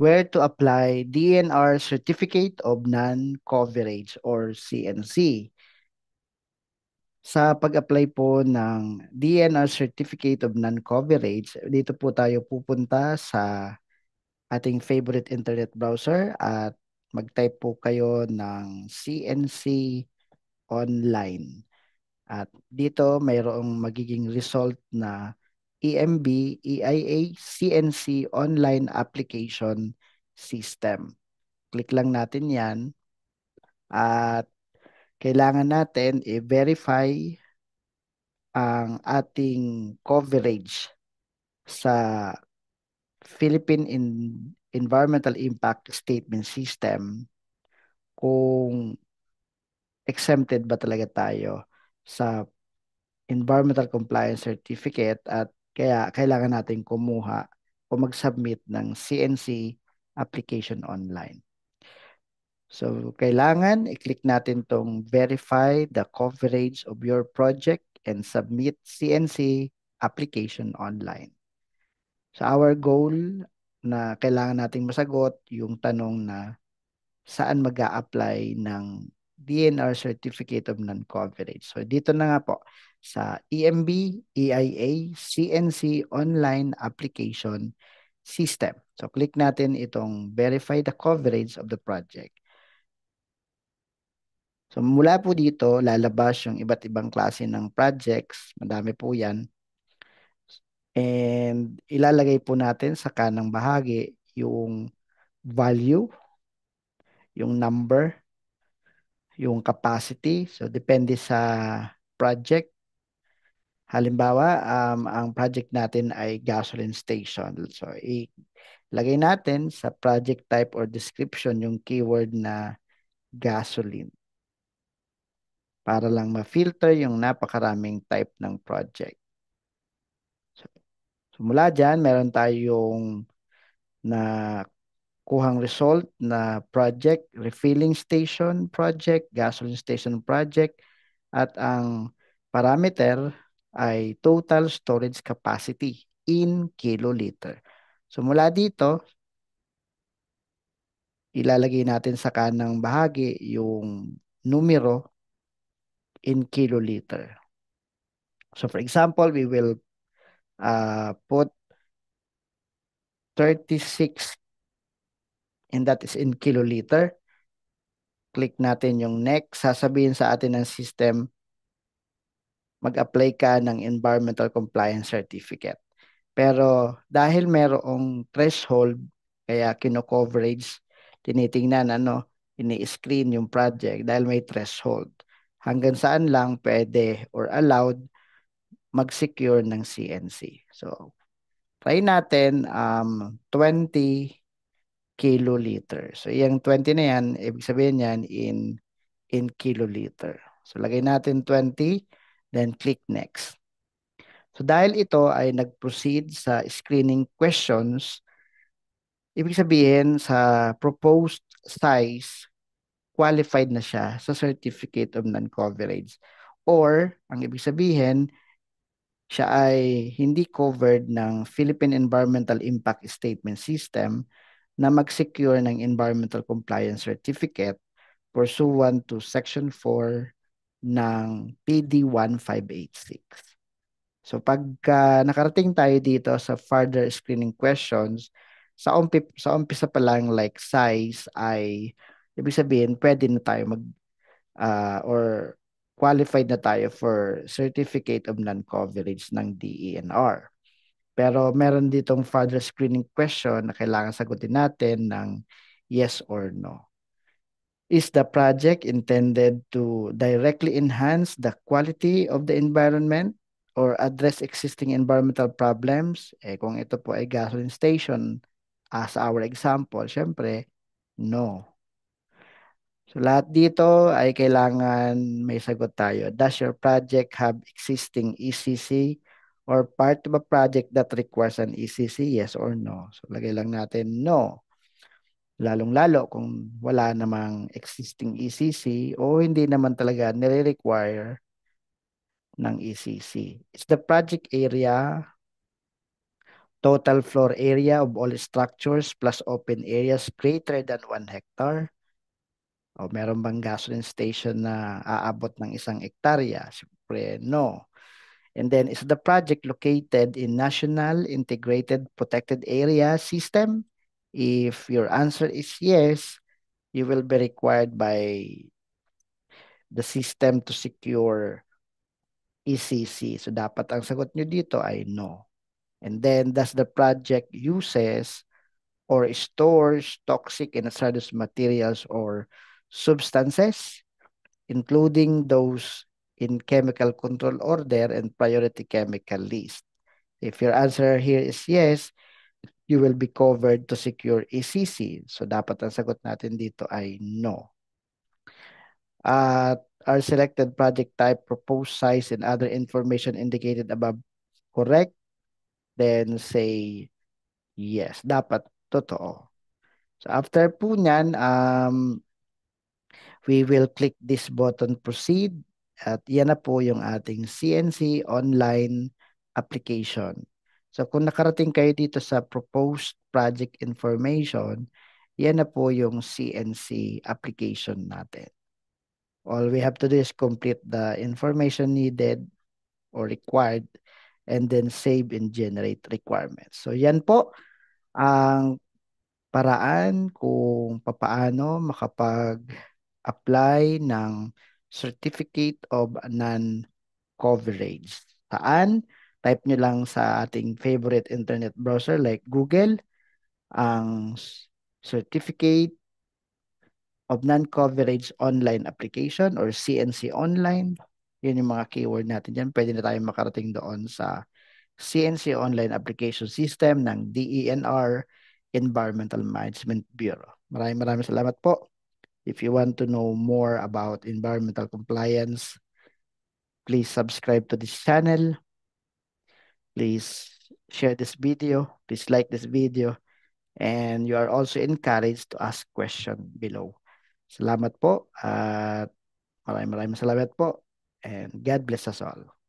where to apply DNR Certificate of Non-Coverage or CNC. Sa pag-apply po ng DNR Certificate of Non-Coverage, dito po tayo pupunta sa ating favorite internet browser at mag-type po kayo ng CNC online. At dito mayroong magiging result na EMB, EIA, CNC Online Application System. Click lang natin yan at kailangan natin i-verify ang ating coverage sa Philippine Environmental Impact Statement System kung exempted ba talaga tayo sa Environmental Compliance Certificate at kaya kailangan natin kumuha o mag-submit ng CNC application online. So, kailangan i-click natin tong verify the coverage of your project and submit CNC application online. So, our goal na kailangan nating masagot yung tanong na saan mag-a-apply ng DNR Certificate of Non-Coverage. So, dito na nga po sa EMB, EIA, CNC Online Application System. So, click natin itong verify the coverage of the project. So mula po dito, lalabas yung iba't ibang klase ng projects. Madami po yan. And ilalagay po natin sa kanang bahagi yung value, yung number, yung capacity. So depende sa project. Halimbawa, ang project natin ay gasoline station. So ilagay natin sa project type or description yung keyword na gasoline para lang ma-filter yung napakaraming type ng project. So mula dyan, meron tayong na kuhang result na project, refilling station project, gasoline station project, at ang parameter ay total storage capacity in kiloliter. So mula dito, ilalagay natin sa kanang bahagi yung numero in kiloliter. So for example, we will put 36 and that is in kiloliter. Click natin yung next. Sasabihin sa atin ng system, mag-apply ka ng Environmental Compliance Certificate. Pero dahil merong threshold, kaya kino-coverage, tinitingnan ini-screen yung project dahil may threshold. Hanggang saan lang pwede or allowed mag-secure ng CNC. So, try natin 20 kiloliter. So, yung 20 na yan, ibig sabihin yan in kiloliter. So, lagay natin 20, then click next. So, dahil ito ay nag-proceed sa screening questions, ibig sabihin sa proposed size, qualified na siya sa Certificate of Non-Coverage. Or, ang ibig sabihin, siya ay hindi covered ng Philippine Environmental Impact Statement System na mag-secure ng Environmental Compliance Certificate pursuant to Section 4 ng PD 1586. So pagka nakarating tayo dito sa further screening questions, sa umpisa pa lang like size ay ibig sabihin pwede na tayo or qualified na tayo for Certificate of Non-Coverage ng DENR. Pero meron ditong further screening question na kailangan sagutin natin ng yes or no. Is the project intended to directly enhance the quality of the environment or address existing environmental problems? Kung ito po ay gasoline station, as our example, syempre, no. So lahat dito ay kailangan may sagot tayo. Does your project have existing ECC or part of a project that requires an ECC? Yes or no? So lagay lang natin no. Lalong-lalo kung wala namang existing ECC o hindi naman talaga nire-require ng ECC. Is the project area Total floor area of all structures plus open areas greater than 1 hectare. O meron bang gasoline station na aabot ng 1 hektarya? Siyempre, no. And then, is the project located in National Integrated Protected Area System? If your answer is yes, you will be required by the system to secure ECC. So, dapat ang sagot nyo dito ay no. And then, does the project uses or stores toxic and hazardous materials or substances, including those in chemical control order and priority chemical list? If your answer here is yes, you will be covered to secure ECC. So dapat ang sagot natin dito ay no. Our selected project type, proposed size, and other information indicated above correct? Then say yes. Dapat totoo. So after po nyan, we will click this button proceed at yan na po yung ating CNC online application. So kung nakarating kayo dito sa proposed project information, yan na po yung CNC application natin. All we have to do is complete the information needed or required and then save and generate requirements. So yan po ang paraan kung papaano makapag-apply ng Certificate of Non-Coverage. Saan? Type nyo lang sa ating favorite internet browser like Google, ang Certificate of Non-Coverage Online Application or CNC Online. Yun yung mga keyword natin dyan. Pwede na tayong makarating doon sa CNC Online Application System ng DENR, Environmental Management Bureau. Maraming salamat po. If you want to know more about environmental compliance, please subscribe to this channel. Please share this video. Please like this video. And you are also encouraged to ask question below. Salamat po at maraming salamat po. And God bless us all.